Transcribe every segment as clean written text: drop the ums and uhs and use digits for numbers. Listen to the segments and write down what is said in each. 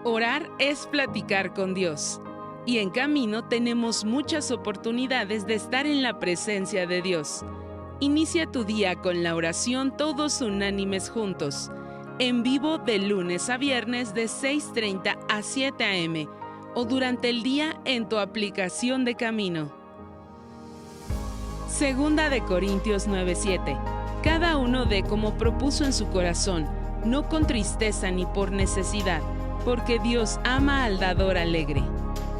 Orar es platicar con Dios. Y en Camino tenemos muchas oportunidades de estar en la presencia de Dios. Inicia tu día con la oración todos unánimes juntos. En vivo de lunes a viernes de 6:30 a 7 a.m. o durante el día en tu aplicación de Camino. Segunda de Corintios 9:7. Cada uno dé como propuso en su corazón, no con tristeza ni por necesidad, porque Dios ama al dador alegre.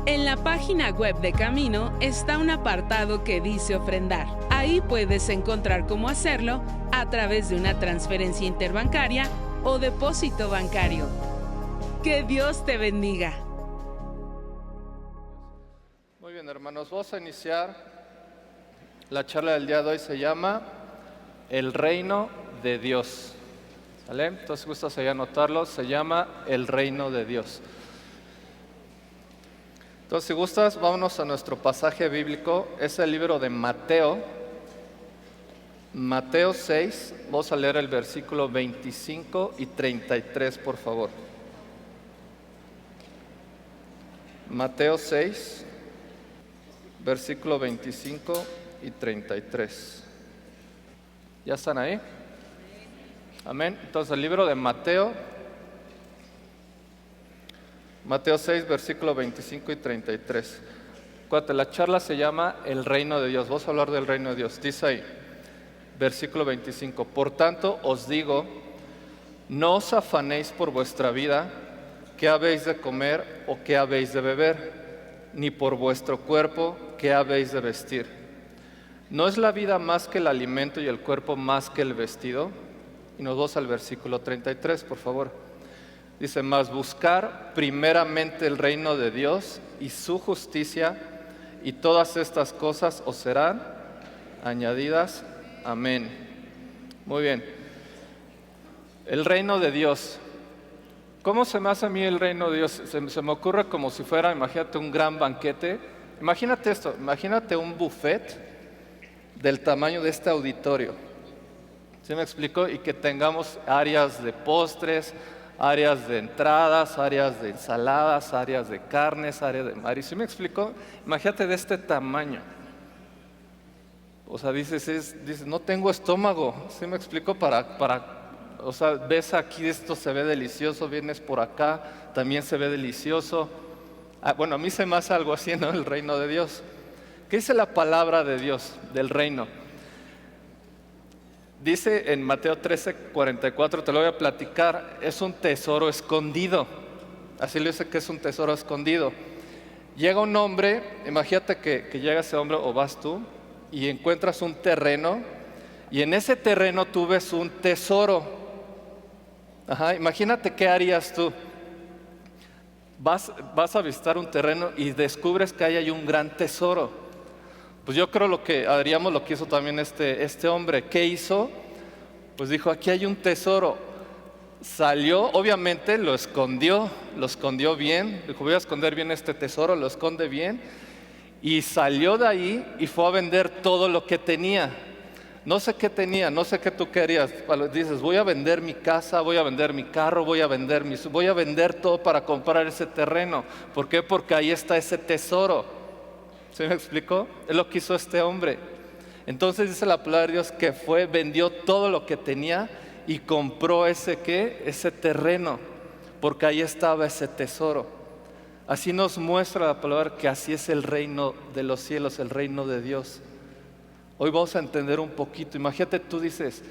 En la página web de Camino está un apartado que dice ofrendar. Ahí puedes encontrar cómo hacerlo a través de una transferencia interbancaria o depósito bancario. Que Dios te bendiga. Muy bien, hermanos, vamos a iniciar. La charla del día de hoy se llama El Reino de Dios. ¿Vale? Entonces, gustas ahí anotarlo, se llama El Reino de Dios. Entonces, si gustas, vámonos a nuestro pasaje bíblico. Es el libro de Mateo. Mateo 6, vamos a leer el versículo 25 y 33, por favor. Mateo 6, versículo 25 y 33. ¿Ya están ahí? Amén. Entonces, el libro de Mateo 6, versículo 25 y 33. Acuérdate, la charla se llama El Reino de Dios. Vamos a hablar del Reino de Dios. Dice ahí, versículo 25. Por tanto, os digo, no os afanéis por vuestra vida, qué habéis de comer o qué habéis de beber, ni por vuestro cuerpo, qué habéis de vestir. ¿No es la vida más que el alimento y el cuerpo más que el vestido? Y nos vamos al versículo 33, por favor. Dice, mas buscar primeramente el reino de Dios y su justicia, y todas estas cosas os serán añadidas. Amén. Muy bien. El reino de Dios. ¿Cómo se me hace a mí el reino de Dios? Se me ocurre como si fuera, imagínate, un gran banquete. Imagínate esto, imagínate un buffet del tamaño de este auditorio. ¿Sí me explico? Y que tengamos áreas de postres, áreas de entradas, áreas de ensaladas, áreas de carnes, áreas de mar. ¿Sí me explico? Imagínate de este tamaño. O sea, dices, no tengo estómago. ¿Sí me explico? O sea, ves aquí, esto se ve delicioso, vienes por acá, también se ve delicioso. Bueno, a mí se me hace algo así, ¿no? El reino de Dios. ¿Qué dice la palabra de Dios, del reino? Dice en Mateo 13:44, te lo voy a platicar, es un tesoro escondido. Así le dice que es un tesoro escondido. Llega un hombre, imagínate que llega ese hombre o vas tú y encuentras un terreno y en ese terreno tú ves un tesoro. Imagínate qué harías tú. Vas a visitar un terreno y descubres que ahí hay un gran tesoro. Pues yo creo lo que haríamos, lo que hizo también este hombre. ¿Qué hizo? Pues dijo, aquí hay un tesoro. Salió, obviamente lo escondió bien. Dijo, voy a esconder bien este tesoro, lo esconde bien. Y salió de ahí y fue a vender todo lo que tenía. No sé qué tenía, no sé qué tú querías. Dices, voy a vender mi casa, voy a vender mi carro, voy a vender todo para comprar ese terreno. ¿Por qué? Porque ahí está ese tesoro. ¿Sí me explicó? Es lo que hizo este hombre. Entonces dice la palabra de Dios que vendió todo lo que tenía y compró ese terreno, porque ahí estaba ese tesoro. Así nos muestra la palabra que así es el reino de los cielos, el reino de Dios. Hoy vamos a entender un poquito. Imagínate, tú dices,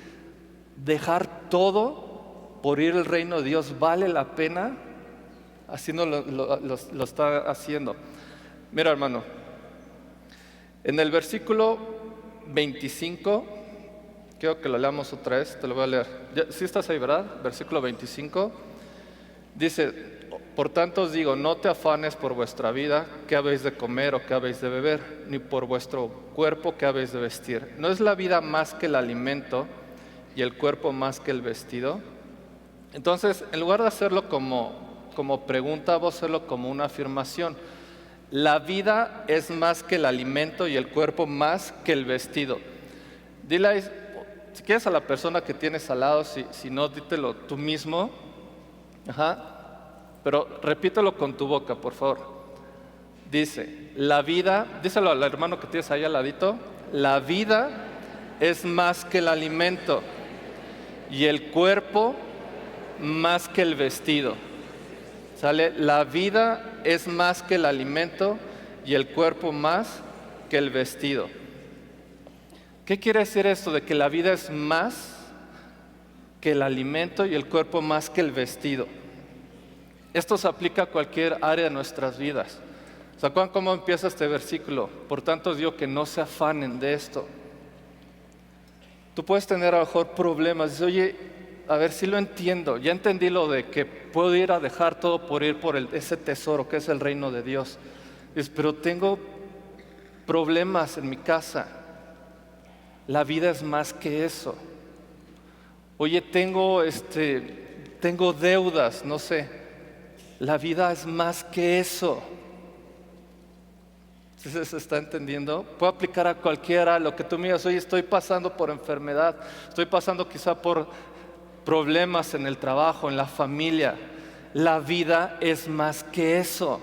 dejar todo por ir al reino de Dios, ¿vale la pena? Así no lo está haciendo. Mira, hermano, en el versículo 25, quiero que lo leamos otra vez, te lo voy a leer. ¿Sí estás ahí, verdad? Versículo 25, dice, por tanto os digo, no te afanes por vuestra vida, qué habéis de comer o qué habéis de beber, ni por vuestro cuerpo, qué habéis de vestir. ¿No es la vida más que el alimento y el cuerpo más que el vestido? Entonces, en lugar de hacerlo como pregunta, vamos a hacerlo como una afirmación. La vida es más que el alimento y el cuerpo más que el vestido. Dile, si quieres a la persona que tienes al lado, si no, dítelo tú mismo. pero repítelo con tu boca, por favor. Dice, la vida, díselo al hermano que tienes ahí al ladito, la vida es más que el alimento y el cuerpo más que el vestido. ¿Sale? La vida es más que el alimento y el cuerpo más que el vestido. ¿Qué quiere decir esto de que la vida es más que el alimento y el cuerpo más que el vestido? Esto se aplica a cualquier área de nuestras vidas. ¿Se acuerdan cómo empieza este versículo? Por tanto os digo que no se afanen de esto. Tú puedes tener a lo mejor problemas. Dices, oye, a ver si lo entiendo. Ya entendí lo de que puedo ir a dejar todo por ir por ese tesoro que es el reino de Dios. Dices, pero tengo problemas en mi casa. La vida es más que eso. Oye, tengo deudas, no sé. La vida es más que eso. ¿Se está entendiendo? Puedo aplicar a cualquiera lo que tú me digas. Oye, estoy pasando por enfermedad, estoy pasando quizá por problemas en el trabajo, en la familia. La vida es más que eso.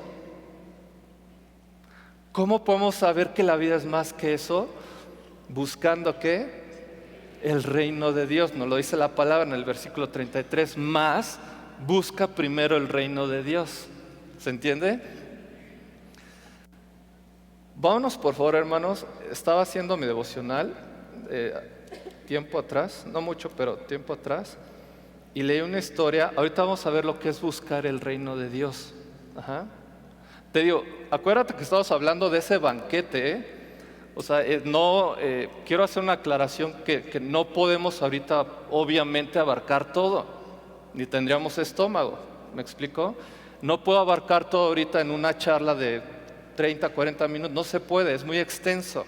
¿Cómo podemos saber que la vida es más que eso? Buscando ¿qué? El reino de Dios. Nos lo dice la palabra en el versículo 33. Más busca primero el reino de Dios. ¿Se entiende? Vámonos por favor, hermanos. Estaba haciendo mi devocional tiempo atrás, no mucho, pero tiempo atrás, y leí una historia. Ahorita vamos a ver lo que es buscar el reino de Dios. Ajá. Te digo, acuérdate que estamos hablando de ese banquete, O sea, quiero hacer una aclaración que no podemos ahorita obviamente abarcar todo, ni tendríamos estómago. ¿Me explico? No puedo abarcar todo ahorita en una charla de 30, 40 minutos, no se puede, es muy extenso.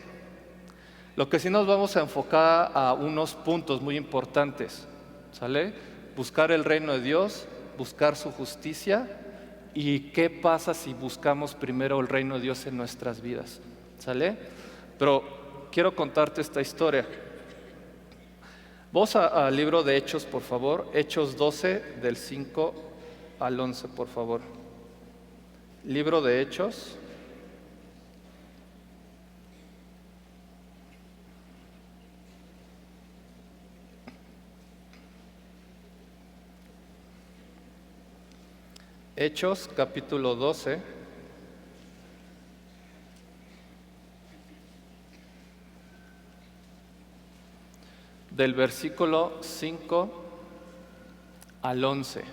Lo que sí nos vamos a enfocar a unos puntos muy importantes, ¿sale? Buscar el reino de Dios, buscar su justicia y qué pasa si buscamos primero el reino de Dios en nuestras vidas, ¿sale? Pero quiero contarte esta historia. Vamos al libro de Hechos, por favor, Hechos 12, del 5 al 11, por favor. Libro de Hechos. Hechos, capítulo 12. Del versículo 5 al 11.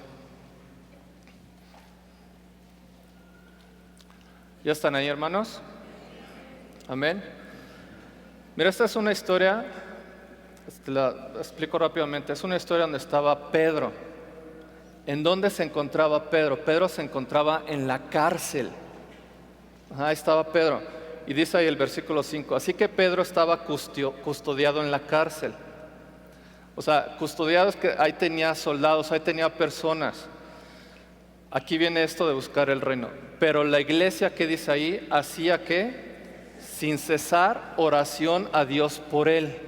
¿Ya están ahí, hermanos? Amén. Mira, esta es una historia, la explico rápidamente. Es una historia donde estaba Pedro. ¿En dónde se encontraba Pedro? Pedro se encontraba en la cárcel. Ahí estaba Pedro. Y dice ahí el versículo 5. Así que Pedro estaba custodiado en la cárcel. O sea, custodiados, que ahí tenía soldados, ahí tenía personas. Aquí viene esto de buscar el reino. Pero la iglesia, que dice ahí, hacía que sin cesar oración a Dios por él.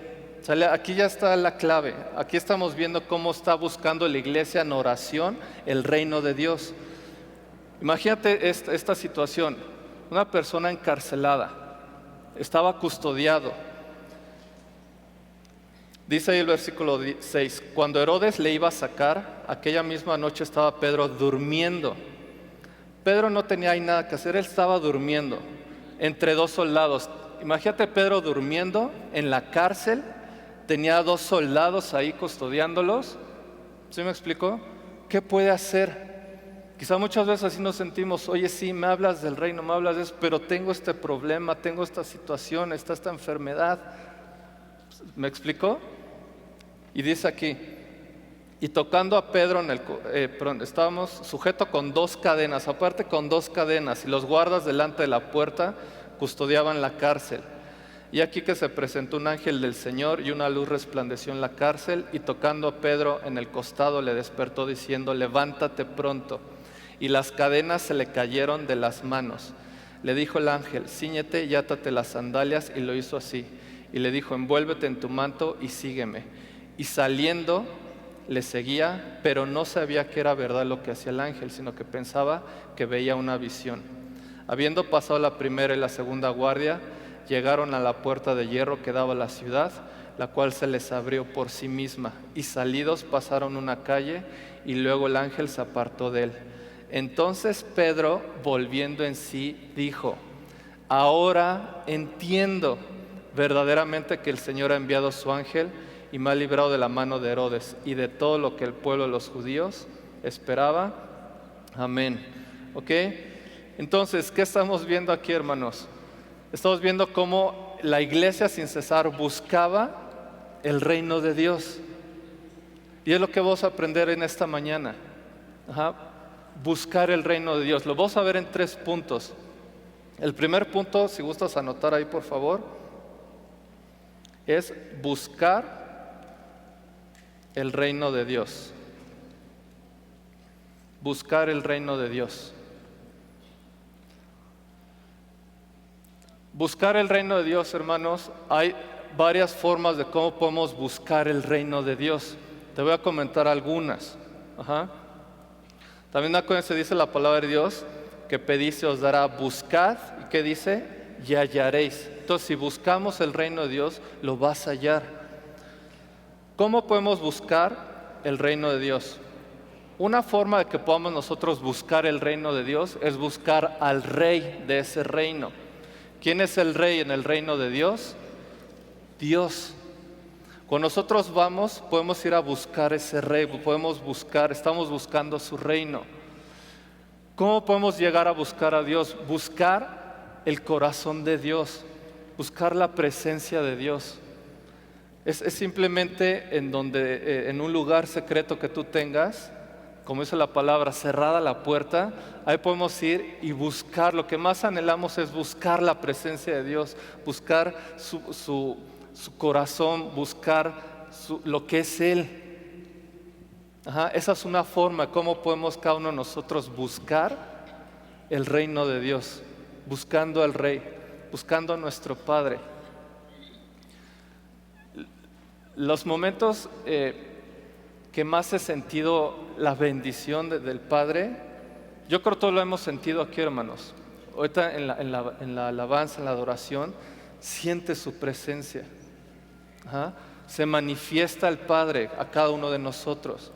¿Sale? Aquí ya está la clave. Aquí estamos viendo cómo está buscando la iglesia en oración el reino de Dios. Imagínate esta situación. Una persona encarcelada, estaba custodiado. Dice ahí el versículo 6, cuando Herodes le iba a sacar, aquella misma noche estaba Pedro durmiendo. Pedro no tenía ahí nada que hacer, él estaba durmiendo entre dos soldados. Imagínate Pedro durmiendo en la cárcel, tenía dos soldados ahí custodiándolos. ¿Sí me explicó? ¿Qué puede hacer? Quizá muchas veces así nos sentimos, oye, sí, me hablas del reino, me hablas de eso, pero tengo este problema, tengo esta situación, está esta enfermedad. ¿Me explicó? Y dice aquí, y tocando a Pedro estábamos sujetos con dos cadenas, aparte con dos cadenas, y los guardas delante de la puerta custodiaban la cárcel. Y aquí que se presentó un ángel del Señor y una luz resplandeció en la cárcel, y tocando a Pedro en el costado le despertó diciendo, levántate pronto. Y las cadenas se le cayeron de las manos. Le dijo el ángel, cíñete y átate las sandalias, y lo hizo así. Y le dijo, envuélvete en tu manto y sígueme. Y saliendo, le seguía, pero no sabía que era verdad lo que hacía el ángel, sino que pensaba que veía una visión. Habiendo pasado la primera y la segunda guardia, llegaron a la puerta de hierro que daba a la ciudad, la cual se les abrió por sí misma, y salidos pasaron una calle, y luego el ángel se apartó de él. Entonces Pedro, volviendo en sí, dijo: ahora entiendo verdaderamente que el Señor ha enviado a su ángel y me ha librado de la mano de Herodes y de todo lo que el pueblo de los judíos esperaba. Amén. ¿Ok? Entonces, ¿qué estamos viendo aquí, hermanos? Estamos viendo cómo la iglesia sin cesar buscaba el reino de Dios. Y es lo que vamos a aprender en esta mañana. Buscar el reino de Dios. Lo vamos a ver en 3 puntos. El primer punto, si gustas anotar ahí por favor, es buscar el reino de Dios. Buscar el reino de Dios. Buscar el reino de Dios, hermanos, hay varias formas de cómo podemos buscar el reino de Dios. Te voy a comentar algunas. También acuérdense, dice la palabra de Dios, que pedís se os dará, buscad, ¿y qué dice? Y hallaréis. Entonces, si buscamos el reino de Dios, lo vas a hallar. ¿Cómo podemos buscar el reino de Dios? Una forma de que podamos nosotros buscar el reino de Dios es buscar al rey de ese reino. ¿Quién es el rey en el reino de Dios? Dios. Cuando nosotros vamos, podemos ir a buscar ese rey, estamos buscando su reino. ¿Cómo podemos llegar a buscar a Dios? Buscar el corazón de Dios, buscar la presencia de Dios. Es simplemente en un lugar secreto que tú tengas, como dice la palabra, cerrada la puerta, ahí podemos ir y buscar. Lo que más anhelamos es buscar la presencia de Dios, buscar su corazón, buscar lo que es Él. Esa es una forma de cómo podemos cada uno de nosotros buscar el reino de Dios, buscando al Rey, buscando a nuestro Padre. Los momentos que más he sentido la bendición del Padre, yo creo que todos lo hemos sentido aquí, hermanos. Ahorita en la alabanza, en la adoración, siente su presencia. Se manifiesta el Padre a cada uno de nosotros.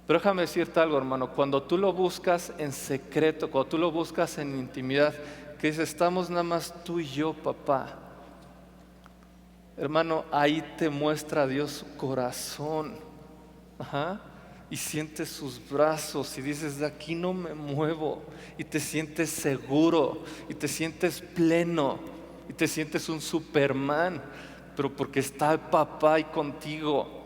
Pero déjame decirte algo, hermano, cuando tú lo buscas en secreto, cuando tú lo buscas en intimidad, que dices, estamos nada más tú y yo, papá. Hermano, ahí te muestra Dios su corazón. Y sientes sus brazos y dices, de aquí no me muevo. Y te sientes seguro, y te sientes pleno, y te sientes un Superman, pero porque está el papá ahí contigo.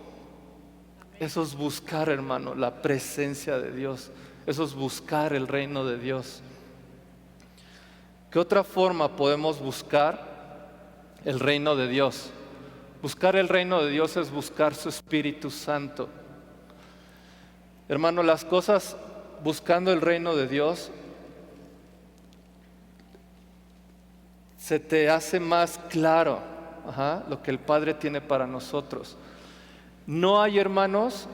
Eso es buscar, hermano, la presencia de Dios. Eso es buscar el reino de Dios. ¿Qué otra forma podemos buscar el reino de Dios? Buscar el reino de Dios es buscar su Espíritu Santo. Hermano, las cosas buscando el reino de Dios se te hace más claro lo que el Padre tiene para nosotros. No hay, hermanos,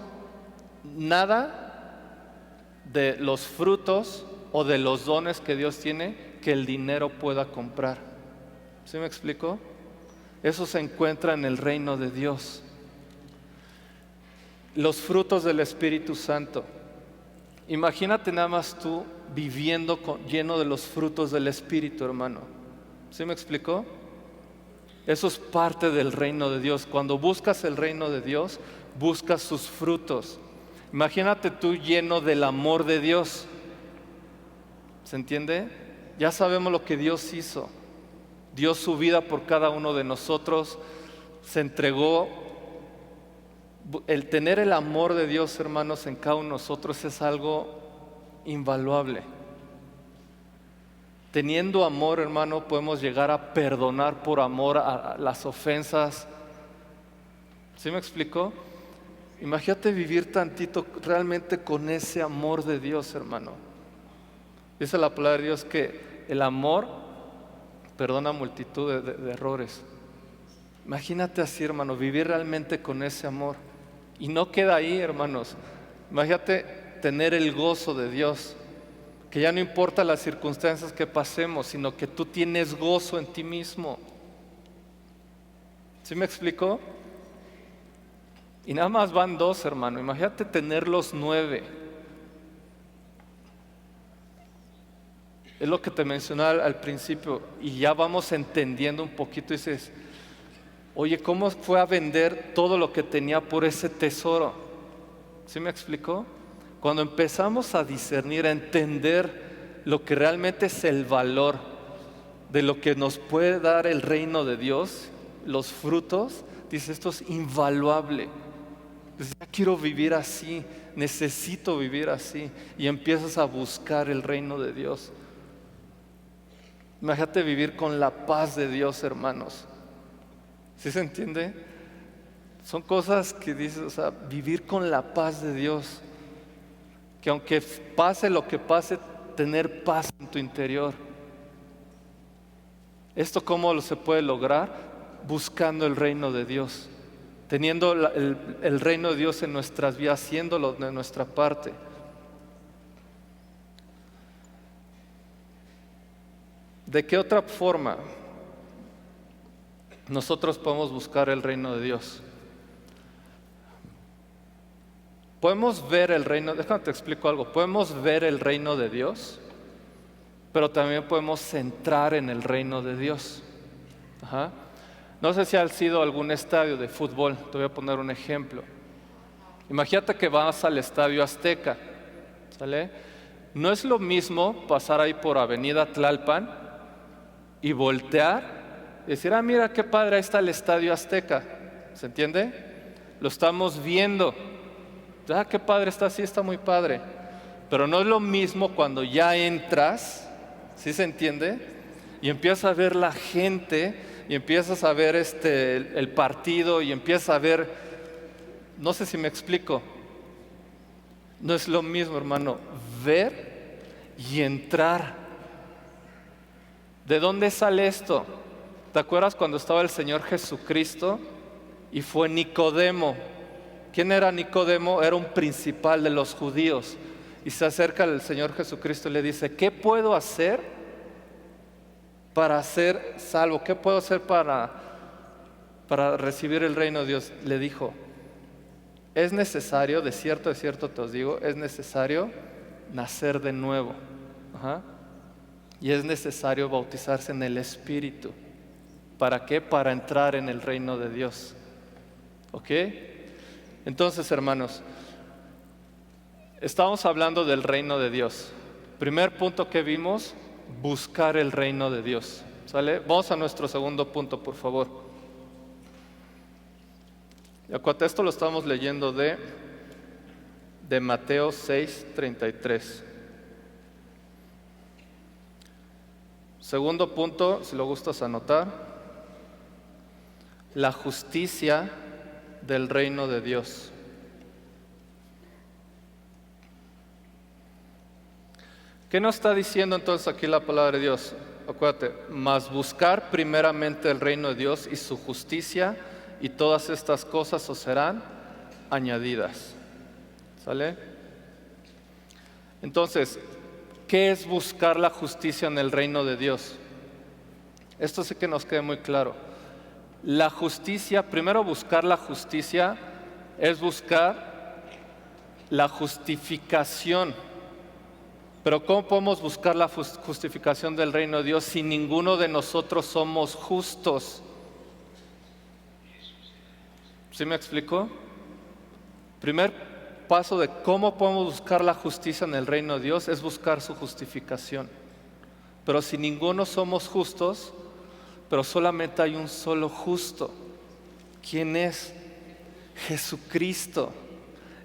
nada de los frutos o de los dones que Dios tiene que el dinero pueda comprar. ¿Sí me explico? Eso se encuentra en el reino de Dios. Los frutos del Espíritu Santo. Imagínate nada más tú viviendo lleno de los frutos del Espíritu, hermano. ¿Sí me explicó? Eso es parte del reino de Dios. Cuando buscas el reino de Dios, buscas sus frutos. Imagínate tú lleno del amor de Dios. ¿Se entiende? Ya sabemos lo que Dios hizo. Dio su vida por cada uno de nosotros. Se entregó. El tener el amor de Dios, hermanos, en cada uno de nosotros es algo invaluable. Teniendo amor, hermano, podemos llegar a perdonar por amor a las ofensas. ¿Sí me explicó? Imagínate vivir tantito realmente con ese amor de Dios, hermano. Dice la palabra de Dios que el amor perdona multitud de errores. Imagínate así, hermano, vivir realmente con ese amor. Y no queda ahí, hermanos. Imagínate tener el gozo de Dios, que ya no importa las circunstancias que pasemos, sino que tú tienes gozo en ti mismo. ¿Sí me explicó? Y nada más van 2, hermano. Imagínate tener los 9. Es lo que te mencionaba al principio, y ya vamos entendiendo un poquito. Y dices, oye, ¿cómo fue a vender todo lo que tenía por ese tesoro? ¿Sí me explicó? Cuando empezamos a discernir, a entender lo que realmente es el valor de lo que nos puede dar el reino de Dios, los frutos, dices, esto es invaluable. Dices, ya quiero vivir así, necesito vivir así. Y empiezas a buscar el reino de Dios. Imagínate vivir con la paz de Dios, hermanos. ¿Sí se entiende? Son cosas que dices, o sea, vivir con la paz de Dios. Que aunque pase lo que pase, tener paz en tu interior. ¿Esto cómo se puede lograr? Buscando el reino de Dios. Teniendo el reino de Dios en nuestras vidas, haciéndolo de nuestra parte. ¿De qué otra forma nosotros podemos buscar el reino de Dios? Podemos ver el reino, déjame te explico algo, podemos ver el reino de Dios, pero también podemos centrar en el reino de Dios. Ajá. No sé si has ido a algún estadio de fútbol, te voy a poner un ejemplo. Imagínate que vas al Estadio Azteca, ¿sale? No es lo mismo pasar ahí por Avenida Tlalpan y voltear y decir, mira qué padre, ahí está el Estadio Azteca. ¿Se entiende? Lo estamos viendo. Qué padre está, sí, está muy padre. Pero no es lo mismo cuando ya entras, ¿sí se entiende? Y empiezas a ver la gente, y empiezas a ver el partido, y empiezas a ver, no sé si me explico. No es lo mismo, hermano, ver y entrar. ¿De dónde sale esto? ¿Te acuerdas cuando estaba el Señor Jesucristo y fue Nicodemo? ¿Quién era Nicodemo? Era un principal de los judíos. Y se acerca al Señor Jesucristo y le dice, ¿qué puedo hacer para ser salvo? ¿Qué puedo hacer para recibir el reino de Dios? Le dijo, es necesario, de cierto te os digo, es necesario nacer de nuevo. Ajá. Y es necesario bautizarse en el Espíritu. ¿Para qué? Para entrar en el reino de Dios. ¿Ok? Entonces, hermanos, estamos hablando del reino de Dios. Primer punto que vimos, buscar el reino de Dios. ¿Sale? Vamos a nuestro segundo punto, por favor. Y acuérdate, esto lo estamos leyendo de Mateo 6:33. Segundo punto, si lo gustas anotar, la justicia del reino de Dios. ¿Qué nos está diciendo entonces aquí la palabra de Dios? Acuérdate, mas buscar primeramente el reino de Dios y su justicia, y todas estas cosas os serán añadidas. ¿Sale? Entonces, ¿qué es buscar la justicia en el reino de Dios? Esto sí que nos quede muy claro. La justicia, primero buscar la justicia, es buscar la justificación. Pero ¿cómo podemos buscar la justificación del reino de Dios si ninguno de nosotros somos justos? ¿Sí me explico? Primer paso de cómo podemos buscar la justicia en el reino de Dios es buscar su justificación. Pero si ninguno somos justos, pero solamente hay un solo justo. ¿Quién es? Jesucristo.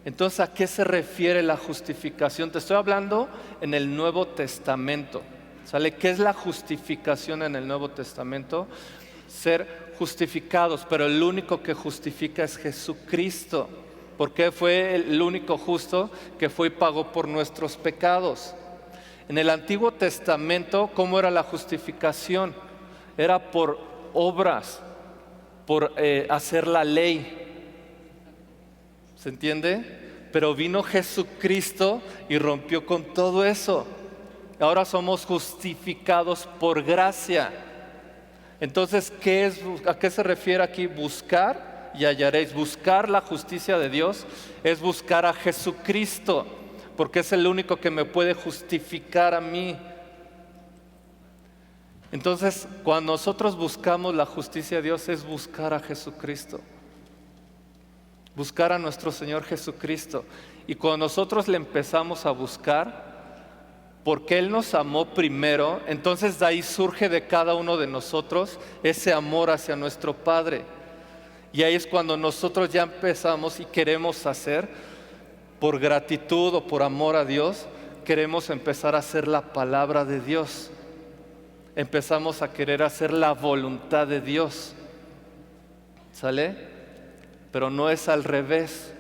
Entonces, ¿a qué se refiere la justificación? Te estoy hablando en el Nuevo Testamento. ¿Sale? ¿Qué es la justificación en el Nuevo Testamento? Ser justificados, pero el único que justifica es Jesucristo. Porque fue el único justo que fue y pagó por nuestros pecados. En el Antiguo Testamento, ¿cómo era la justificación? Era por obras, por hacer la ley. ¿Se entiende? Pero vino Jesucristo y rompió con todo eso. Ahora somos justificados por gracia. Entonces, ¿a qué se refiere aquí? Buscar y hallaréis. Buscar la justicia de Dios es buscar a Jesucristo, porque es el único que me puede justificar a mí. Entonces, cuando nosotros buscamos la justicia de Dios, es buscar a Jesucristo. Buscar a nuestro Señor Jesucristo. Y cuando nosotros le empezamos a buscar, porque Él nos amó primero, entonces de ahí surge de cada uno de nosotros ese amor hacia nuestro Padre. Y ahí es cuando nosotros ya empezamos y queremos hacer, por gratitud o por amor a Dios, queremos empezar a hacer la palabra de Dios. Empezamos a querer hacer la voluntad de Dios. ¿Sale? Pero no es al revés.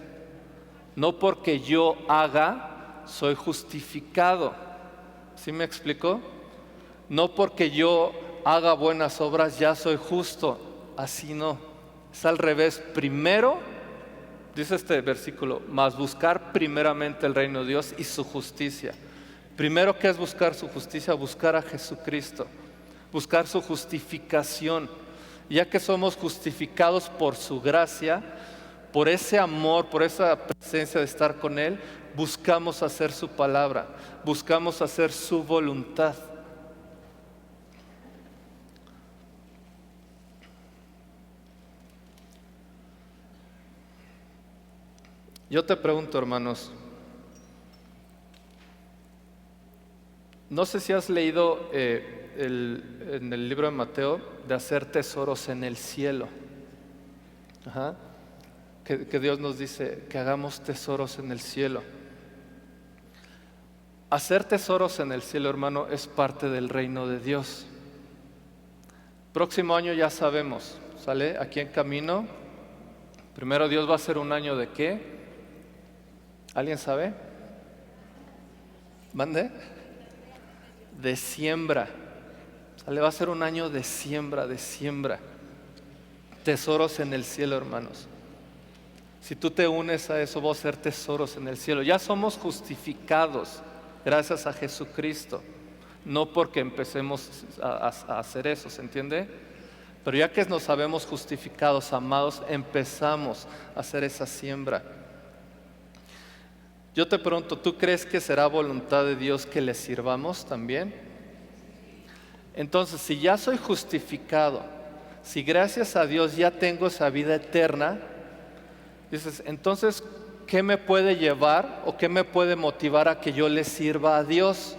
No porque yo haga, soy justificado. ¿Sí me explico? No porque yo haga buenas obras ya soy justo. Así no. Es al revés. Primero, dice este versículo, mas buscar primeramente el reino de Dios y su justicia. Primero, ¿qué es buscar su justicia? Buscar a Jesucristo. Buscar su justificación. Ya que somos justificados por su gracia, por ese amor, por esa presencia de estar con Él, buscamos hacer su palabra, buscamos hacer su voluntad. Yo te pregunto, hermanos, no sé si has leído en el libro de Mateo de hacer tesoros en el cielo. Que Dios nos dice que hagamos tesoros en el cielo. Hacer tesoros en el cielo, hermano, es parte del reino de Dios. Próximo año ya sabemos, ¿sale? Aquí en camino. Primero Dios va a hacer un año de ¿qué? ¿Alguien sabe? ¿Mande? De siembra. ¿Sale? Va a ser un año de siembra, de siembra. Tesoros en el cielo, hermanos. Si tú te unes a eso, vas a ser tesoros en el cielo. Ya somos justificados gracias a Jesucristo. No porque empecemos a hacer eso, ¿se entiende? Pero ya que nos sabemos justificados, amados, empezamos a hacer esa siembra. Yo te pregunto, ¿tú crees que será voluntad de Dios que le sirvamos también? Entonces, si ya soy justificado, si gracias a Dios ya tengo esa vida eterna, dices, entonces, ¿qué me puede llevar o qué me puede motivar a que yo le sirva a Dios?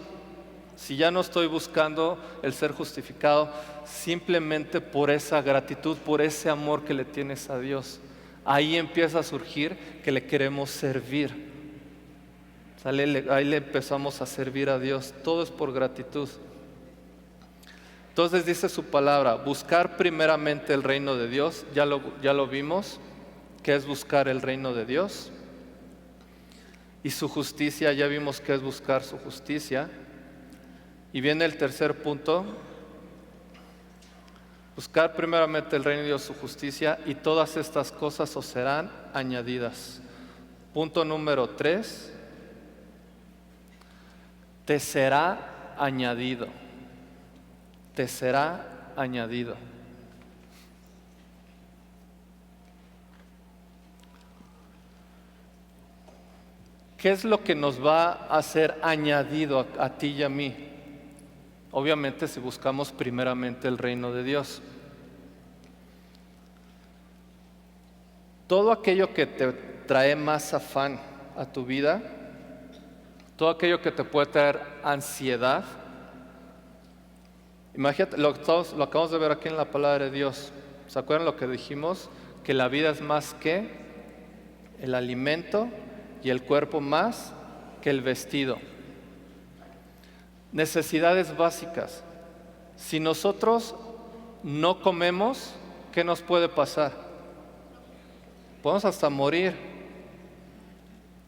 Si ya no estoy buscando el ser justificado simplemente por esa gratitud, por ese amor que le tienes a Dios. Ahí empieza a surgir que le queremos servir. Ahí le empezamos a servir a Dios. Todo es por gratitud. Entonces dice su palabra, buscar primeramente el reino de Dios. Ya lo vimos, que es buscar el reino de Dios. Y su justicia, ya vimos que es buscar su justicia. Y viene el tercer punto, buscar primeramente el reino de Dios, su justicia, y todas estas cosas os serán añadidas. Punto número 3, te será añadido. Te será añadido. ¿Qué es lo que nos va a ser añadido a ti y a mí? Obviamente si buscamos primeramente el reino de Dios. Todo aquello que te trae más afán a tu vida, todo aquello que te puede traer ansiedad, imagínate, lo acabamos de ver aquí en la palabra de Dios. ¿Se acuerdan lo que dijimos? Que la vida es más que el alimento y el cuerpo más que el vestido. Necesidades básicas. Si nosotros no comemos, ¿qué nos puede pasar? Podemos hasta morir.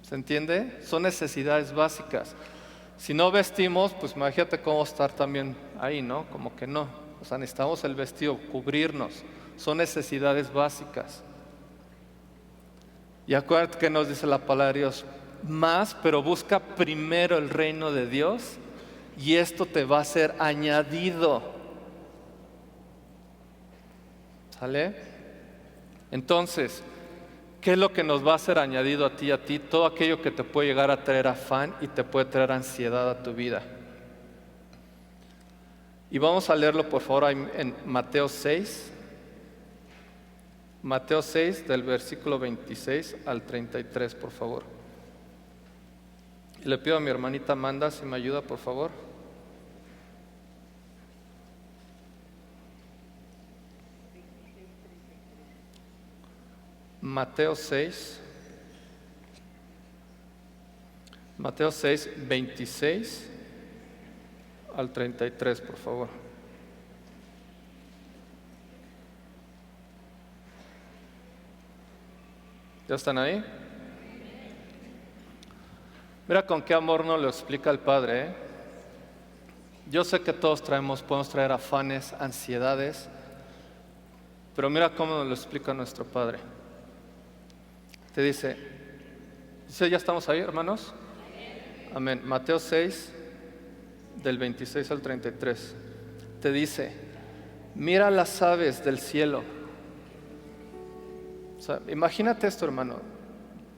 ¿Se entiende? Son necesidades básicas. Si no vestimos, pues imagínate cómo estar también ahí, ¿no? Como que no. O sea, necesitamos el vestido, cubrirnos. Son necesidades básicas. Y acuérdate que nos dice la palabra de Dios, más, pero busca primero el reino de Dios y esto te va a ser añadido. ¿Sale? Entonces, ¿qué es lo que nos va a ser añadido a ti y a ti? Todo aquello que te puede llegar a traer afán y te puede traer ansiedad a tu vida. Y vamos a leerlo por favor en Mateo 6. Mateo 6 del versículo 26 al 33, por favor. Y le pido a mi hermanita Amanda si me ayuda, por favor. Mateo 6, 26 al 33, por favor. ¿Ya están ahí? Mira con qué amor nos lo explica el Padre, ¿eh? Yo sé que todos podemos traer afanes, ansiedades, pero mira cómo nos lo explica nuestro Padre. Te dice, ¿ya estamos ahí, hermanos? Amén. Mateo 6, del 26 al 33. Te dice, mira las aves del cielo. O sea, imagínate esto, hermano.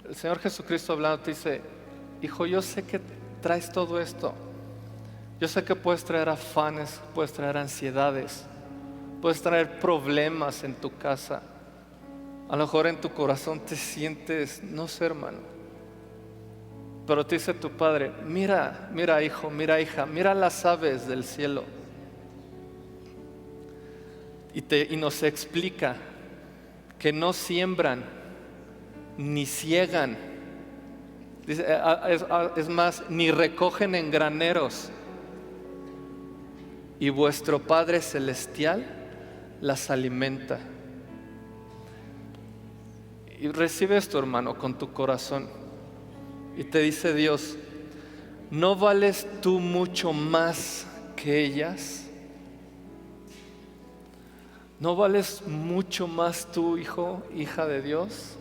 El Señor Jesucristo hablando te dice, hijo, yo sé que traes todo esto. Yo sé que puedes traer afanes, puedes traer ansiedades, puedes traer problemas en tu casa. A lo mejor en tu corazón te sientes, no sé, hermano. Pero te dice tu Padre, mira, mira hijo, mira hija, mira las aves del cielo. Y nos explica que no siembran ni ciegan. Dice, es más, ni recogen en graneros. Y vuestro Padre Celestial las alimenta. Y recibe esto, hermano, con tu corazón. Y te dice Dios, ¿no vales tú mucho más que ellas? ¿No vales mucho más tú, hijo, hija de Dios?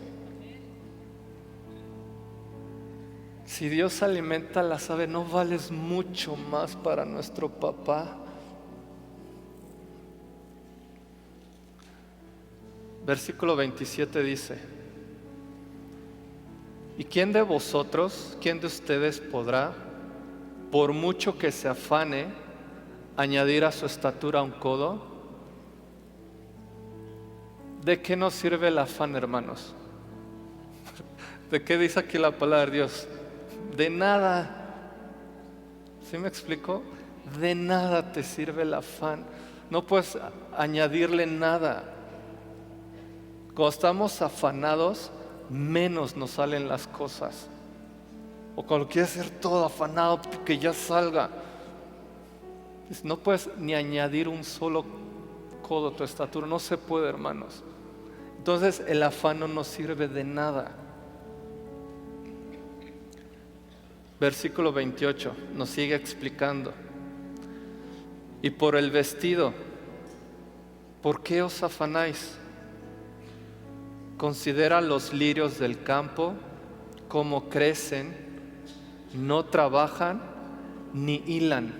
Si Dios alimenta a las aves, ¿no vales mucho más para nuestro papá? Versículo 27 dice, ¿y quién de vosotros, quién de ustedes podrá, por mucho que se afane, añadir a su estatura un codo? ¿De qué nos sirve el afán, hermanos? ¿De qué dice aquí la palabra de Dios? De nada. ¿Sí me explico? De nada te sirve el afán. No puedes añadirle nada. Cuando estamos afanados, menos nos salen las cosas. O cuando quieres hacer todo afanado, que ya salga. No puedes ni añadir un solo codo a tu estatura. No se puede, hermanos. Entonces el afán no nos sirve de nada. Versículo 28 nos sigue explicando. Y por el vestido, ¿por qué os afanáis? Considera los lirios del campo, cómo crecen, no trabajan ni hilan.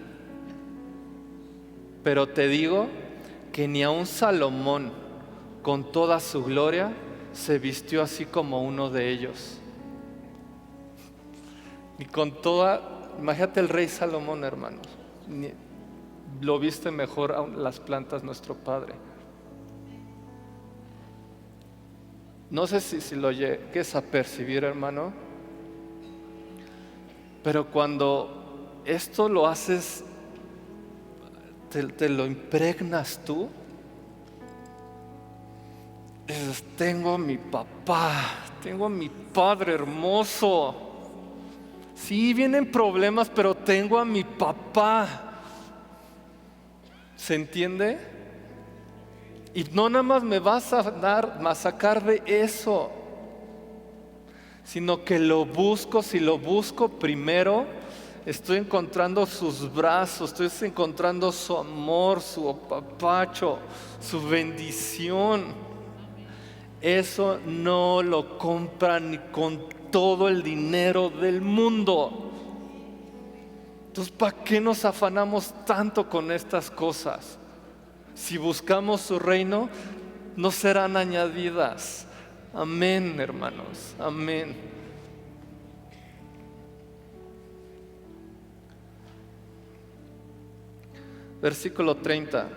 Pero te digo que ni aun Salomón, con toda su gloria, se vistió así como uno de ellos. Y con toda, imagínate el rey Salomón, hermanos, lo viste mejor a las plantas nuestro Padre. No sé si lo llegues a percibir, hermano, pero cuando esto lo haces, te lo impregnas tú, dices, tengo a mi papá, tengo a mi Padre hermoso. Sí, vienen problemas, pero tengo a mi papá. ¿Se entiende? Y no nada más me vas a sacar de eso, sino que lo busco. Si lo busco primero, estoy encontrando sus brazos, estoy encontrando su amor, su apapacho, su bendición. Eso no lo compran ni con todo el dinero del mundo. Entonces, ¿para qué nos afanamos tanto con estas cosas? Si buscamos su reino, no serán añadidas. Amén, hermanos, amén. Versículo 30.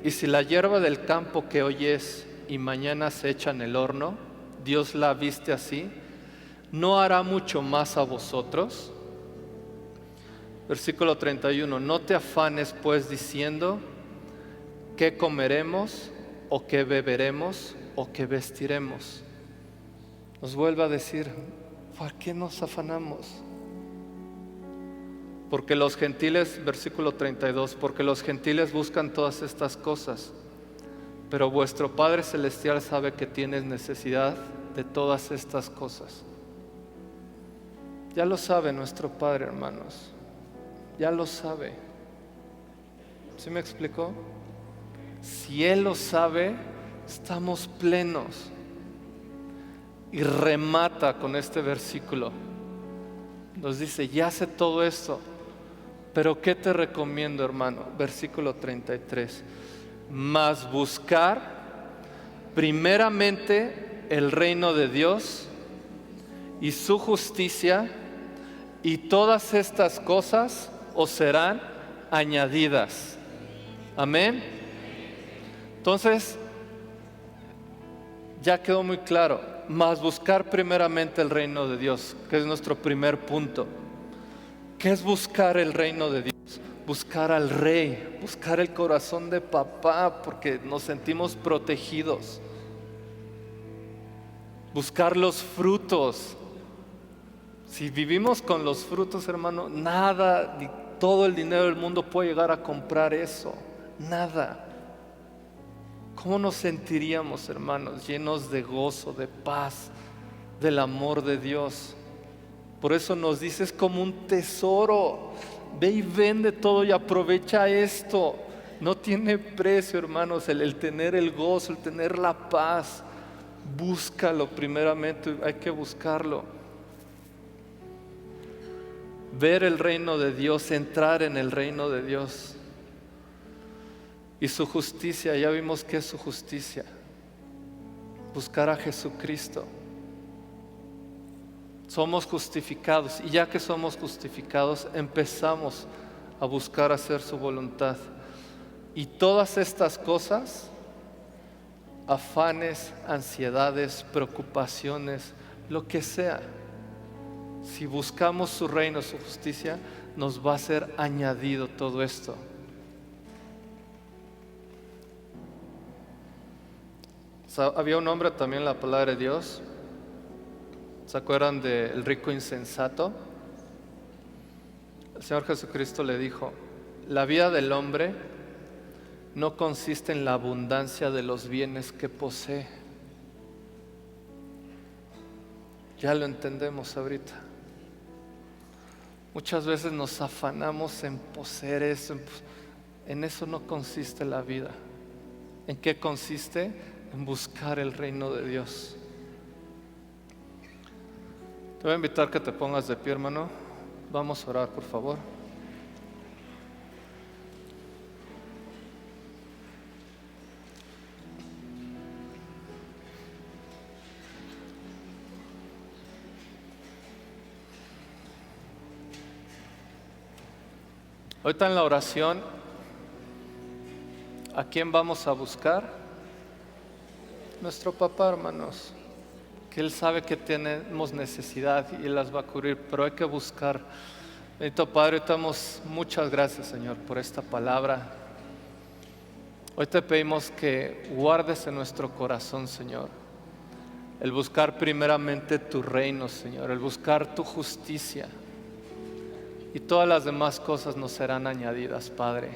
Y si la hierba del campo que hoy es y mañana se echa en el horno, Dios la viste así, ¿no hará mucho más a vosotros? Versículo 31. No te afanes pues diciendo, ¿qué comeremos? ¿O qué beberemos? ¿O qué vestiremos? Nos vuelve a decir, ¿por qué nos afanamos? Porque los gentiles, versículo 32, porque los gentiles buscan todas estas cosas, pero vuestro Padre Celestial sabe que tienes necesidad de todas estas cosas. Ya lo sabe nuestro Padre, hermanos. Ya lo sabe. ¿Sí me explicó? Si Él lo sabe, estamos plenos. Y remata con este versículo. Nos dice, ya sé todo esto, pero ¿qué te recomiendo, hermano? Versículo 33. Mas buscar primeramente el reino de Dios y su justicia, y todas estas cosas os serán añadidas. Amén. Entonces, ya quedó muy claro. Mas buscar primeramente el reino de Dios, que es nuestro primer punto. ¿Qué es buscar el reino de Dios? Buscar al Rey, buscar el corazón de papá, porque nos sentimos protegidos. Buscar los frutos. Si vivimos con los frutos, hermano, nada, ni todo el dinero del mundo puede llegar a comprar eso. Nada. ¿Cómo nos sentiríamos, hermanos, llenos de gozo, de paz, del amor de Dios? Por eso nos dice, es como un tesoro. Ve y vende todo y aprovecha esto. No tiene precio, hermanos, el tener el gozo, el tener la paz. Búscalo primeramente, hay que buscarlo. Ver el reino de Dios, entrar en el reino de Dios. Y su justicia, ya vimos que es su justicia. Buscar a Jesucristo. Somos justificados, y ya que somos justificados, empezamos a buscar hacer su voluntad. Y todas estas cosas, afanes, ansiedades, preocupaciones, lo que sea, si buscamos su reino, su justicia, nos va a ser añadido todo esto. Había un hombre también en la palabra de Dios. ¿Se acuerdan del rico insensato? El Señor Jesucristo le dijo, la vida del hombre no consiste en la abundancia de los bienes que posee. Ya lo entendemos ahorita. Muchas veces nos afanamos en poseer eso. En eso no consiste la vida. ¿En qué consiste? En buscar el reino de Dios. Te voy a invitar que te pongas de pie, hermano. Vamos a orar, por favor. Ahorita en la oración, ¿a quién vamos a buscar? Nuestro papá, hermanos. Que Él sabe que tenemos necesidad y Él las va a cubrir, pero hay que buscar. Bendito Padre, te damos muchas gracias, Señor, por esta palabra. Hoy te pedimos que guardes en nuestro corazón, Señor, el buscar primeramente tu reino, Señor, el buscar tu justicia, y todas las demás cosas nos serán añadidas, Padre.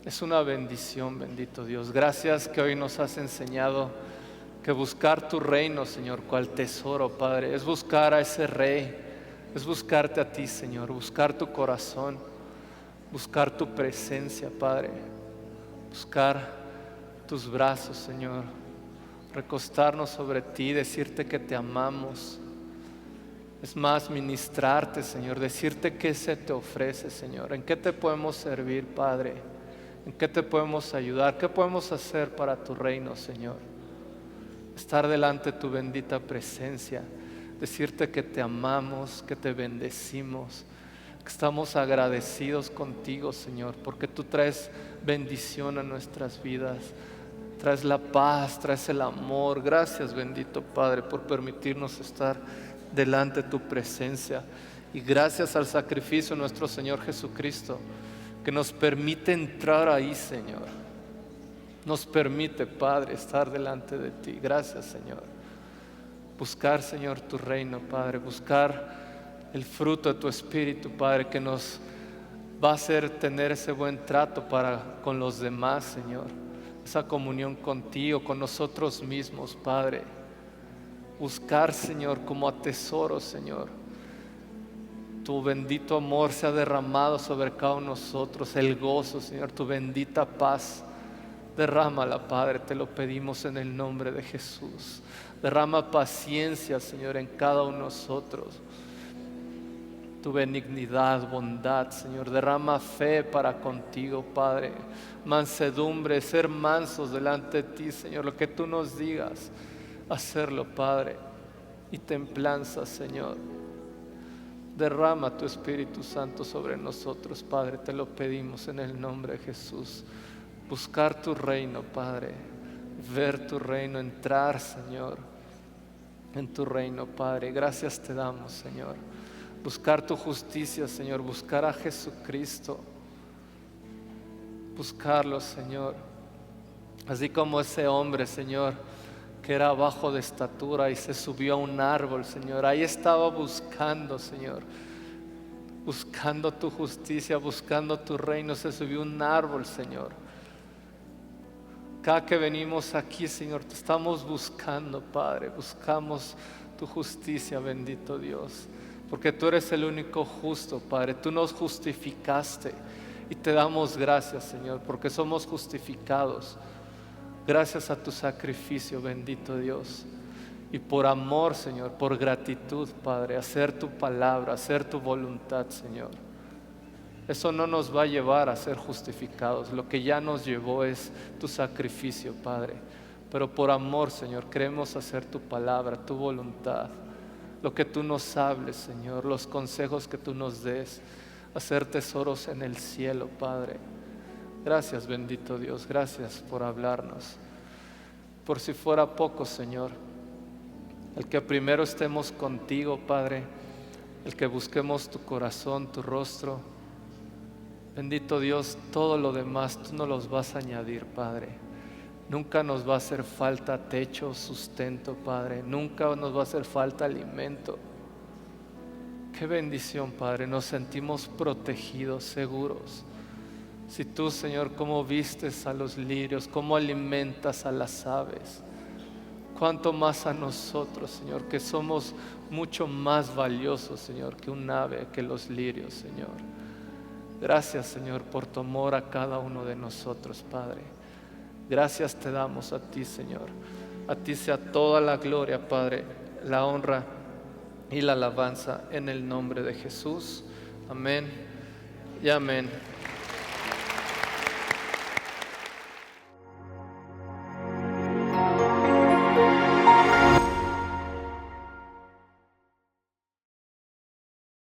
Es una bendición, bendito Dios. Gracias que hoy nos has enseñado que buscar tu reino, Señor, cual tesoro, Padre, es buscar a ese Rey, es buscarte a ti, Señor, buscar tu corazón, buscar tu presencia, Padre, buscar tus brazos, Señor, recostarnos sobre ti, decirte que te amamos. Es más, ministrarte, Señor, decirte qué se te ofrece, Señor, en qué te podemos servir, Padre, en qué te podemos ayudar, qué podemos hacer para tu reino, Señor. Estar delante de tu bendita presencia, decirte que te amamos, que te bendecimos, que estamos agradecidos contigo, Señor, porque tú traes bendición a nuestras vidas, traes la paz, traes el amor. Gracias, bendito Padre, por permitirnos estar delante de tu presencia, y gracias al sacrificio de nuestro Señor Jesucristo, que nos permite entrar ahí, Señor. Nos permite, Padre, estar delante de ti. Gracias, Señor. Buscar, Señor, tu reino, Padre, buscar el fruto de tu Espíritu, Padre, que nos va a hacer tener ese buen trato con los demás, Señor. Esa comunión contigo, con nosotros mismos, Padre. Buscar, Señor, como atesoro, Señor. Tu bendito amor se ha derramado sobre cada uno de nosotros. El gozo, Señor, tu bendita paz. Derrámala, Padre, te lo pedimos en el nombre de Jesús. Derrama paciencia, Señor, en cada uno de nosotros. Tu benignidad, bondad, Señor. Derrama fe para contigo, Padre. Mansedumbre, ser mansos delante de ti, Señor. Lo que tú nos digas, hacerlo, Padre. Y templanza, Señor. Derrama tu Espíritu Santo sobre nosotros, Padre. Te lo pedimos en el nombre de Jesús. Buscar tu reino, Padre. Ver tu reino, entrar, Señor, en tu reino, Padre. Gracias te damos, Señor. Buscar tu justicia, Señor. Buscar a Jesucristo. Buscarlo, Señor. Así como ese hombre, Señor, que era bajo de estatura y se subió a un árbol, Señor. Ahí estaba buscando, Señor. Buscando tu justicia, buscando tu reino. Se subió a un árbol, Señor. Cada que venimos aquí, Señor, te estamos buscando, Padre. Buscamos tu justicia, bendito Dios. Porque tú eres el único justo, Padre. Tú nos justificaste y te damos gracias, Señor, porque somos justificados. Gracias a tu sacrificio, bendito Dios. Y por amor, Señor, por gratitud, Padre, hacer tu palabra, hacer tu voluntad, Señor. Eso no nos va a llevar a ser justificados. Lo que ya nos llevó es tu sacrificio, Padre. Pero por amor, Señor, queremos hacer tu palabra, tu voluntad. Lo que tú nos hables, Señor, los consejos que tú nos des. Hacer tesoros en el cielo, Padre. Gracias, bendito Dios. Gracias por hablarnos. Por si fuera poco, Señor, el que primero estemos contigo, Padre. El que busquemos tu corazón, tu rostro. Bendito Dios, todo lo demás tú nos los vas a añadir, Padre. Nunca nos va a hacer falta techo, sustento, Padre. Nunca nos va a hacer falta alimento. Qué bendición, Padre. Nos sentimos protegidos, seguros. Si tú, Señor, cómo vistes a los lirios, cómo alimentas a las aves, cuánto más a nosotros, Señor, que somos mucho más valiosos, Señor, que un ave, que los lirios, Señor. Gracias, Señor, por tu amor a cada uno de nosotros, Padre. Gracias te damos a ti, Señor. A ti sea toda la gloria, Padre, la honra y la alabanza en el nombre de Jesús. Amén y amén.